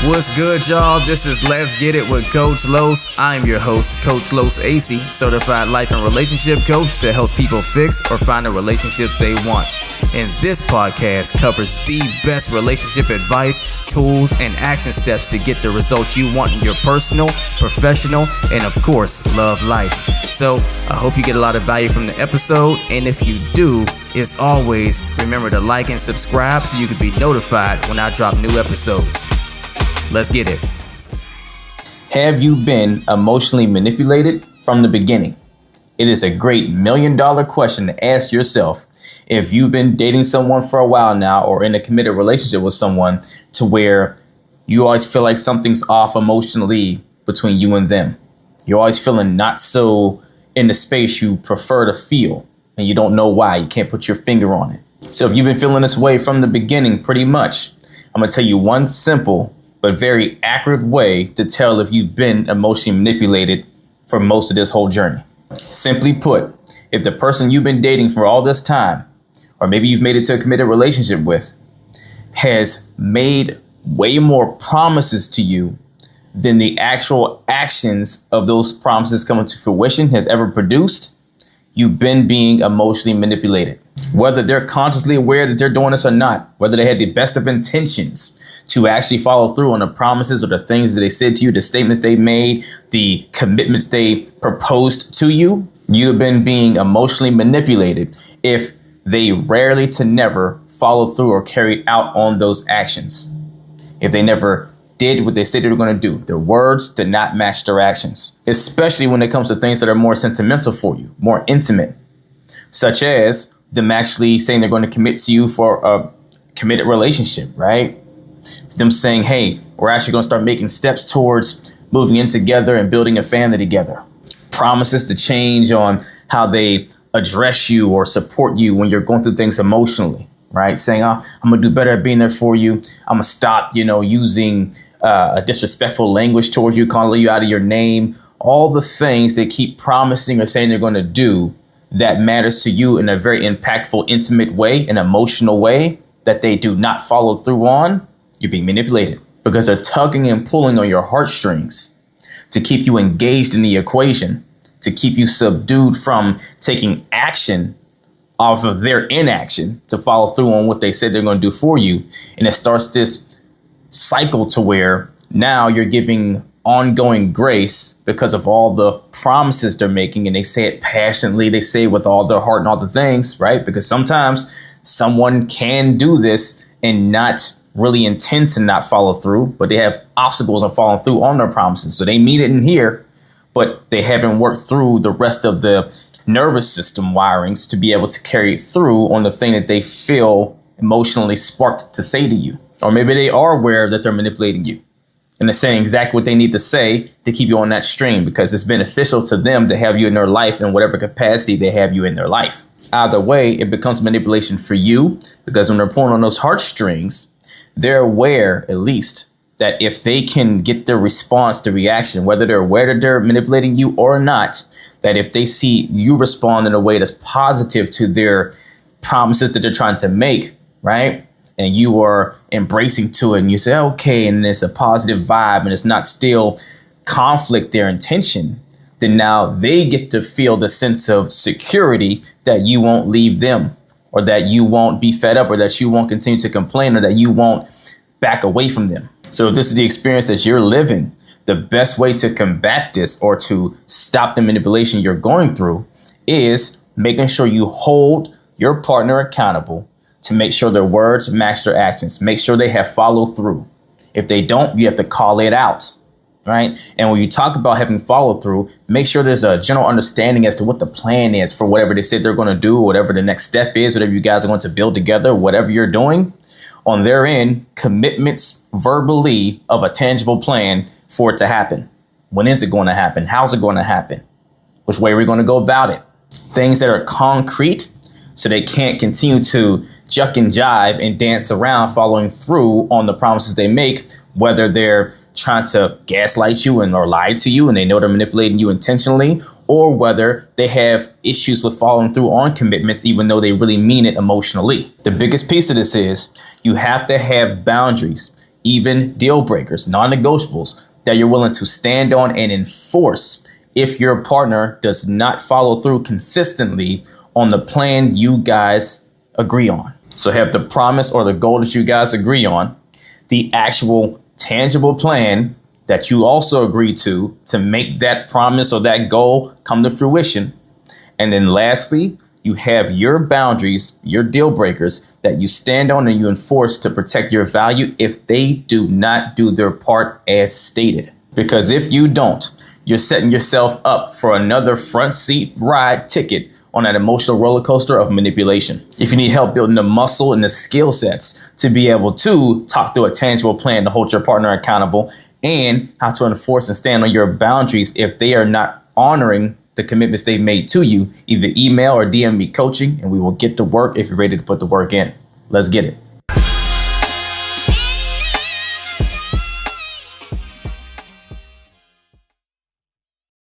What's good, y'all? This is Let's Get It with Coach Los. I'm your host, Coach Los AC, certified life and relationship coach that helps people fix or find the relationships they want. And this podcast covers the best relationship advice, tools, and action steps to get the results you want in your personal, professional, and of course, love life. So I hope you get a lot of value from the episode. And if you do, as always, remember to like and subscribe so you can be notified when I drop new episodes. Let's get it. Have you been emotionally manipulated from the beginning? It is a great $1 million question to ask yourself if you've been dating someone for a while now or in a committed relationship with someone to where you always feel like something's off emotionally between you and them. You're always feeling not so in the space you prefer to feel and you don't know why. You can't put your finger on it. So if you've been feeling this way from the beginning, pretty much, I'm going to tell you one simple but very accurate way to tell if you've been emotionally manipulated for most of this whole journey. Simply put, if the person you've been dating for all this time, or maybe you've made it to a committed relationship with, has made way more promises to you than the actual actions of those promises coming to fruition has ever produced, you've been being emotionally manipulated. Whether they're consciously aware that they're doing this or not, whether they had the best of intentions to actually follow through on the promises or the things that they said to you, the statements they made, the commitments they proposed to you, you've been being emotionally manipulated if they rarely to never follow through or carried out on those actions. If they never did what they said they were going to do, their words did not match their actions, especially when it comes to things that are more sentimental for you, more intimate, such as them actually saying they're going to commit to you for a committed relationship, right? Them saying, hey, we're actually going to start making steps towards moving in together and building a family together. Promises to change on how they address you or support you when you're going through things emotionally, right? Saying, oh, I'm going to do better at being there for you. I'm going to stop, using a disrespectful language towards you, calling you out of your name. All the things they keep promising or saying they're going to do that matters to you in a very impactful, intimate way, an emotional way that they do not follow through on, you're being manipulated because they're tugging and pulling on your heartstrings to keep you engaged in the equation, to keep you subdued from taking action off of their inaction to follow through on what they said they're going to do for you. And it starts this cycle to where now you're giving ongoing grace because of all the promises they're making, and they say it passionately, they say it with all their heart and all the things, right? Because sometimes someone can do this and not really intend to not follow through, but they have obstacles on following through on their promises. So they mean it in here, but they haven't worked through the rest of the nervous system wirings to be able to carry it through on the thing that they feel emotionally sparked to say to you. Or maybe they are aware that they're manipulating you and they're saying exactly what they need to say to keep you on that stream because it's beneficial to them to have you in their life in whatever capacity they have you in their life. Either way, it becomes manipulation for you because when they're pulling on those heartstrings, they're aware, at least, that if they can get the response, the reaction, whether they're aware that they're manipulating you or not, that if they see you respond in a way that's positive to their promises that they're trying to make, right? And you are embracing to it and you say, okay, and it's a positive vibe and it's not still conflict, their intention, then now they get to feel the sense of security that you won't leave them, or that you won't be fed up, or that you won't continue to complain, or that you won't back away from them. So if this is the experience that you're living, the best way to combat this or to stop the manipulation you're going through is making sure you hold your partner accountable to make sure their words match their actions. Make sure they have follow through. If they don't, you have to call it out, right? And when you talk about having follow through, make sure there's a general understanding as to what the plan is for whatever they said they're going to do, whatever the next step is, whatever you guys are going to build together, whatever you're doing on their end, commitments verbally of a tangible plan for it to happen. When is it going to happen? How's it going to happen? Which way are we going to go about it? Things that are concrete so they can't continue to juck and jive and dance around following through on the promises they make, whether they're trying to gaslight you or lie to you and they know they're manipulating you intentionally, or whether they have issues with following through on commitments, even though they really mean it emotionally. The biggest piece of this is you have to have boundaries even deal breakers, non-negotiables that you're willing to stand on and enforce if your partner does not follow through consistently on the plan you guys agree on. So have the promise or the goal that you guys agree on, the actual tangible plan that you also agree to make that promise or that goal come to fruition. And then lastly, you have your boundaries, your deal breakers that you stand on and you enforce to protect your value if they do not do their part as stated. Because if you don't, you're setting yourself up for another front seat ride ticket on that emotional roller coaster of manipulation. If you need help building the muscle and the skill sets to be able to talk through a tangible plan to hold your partner accountable and how to enforce and stand on your boundaries if they are not honoring the commitments they've made to you, either email or DM me coaching and we will get to work if you're ready to put the work in. Let's get it.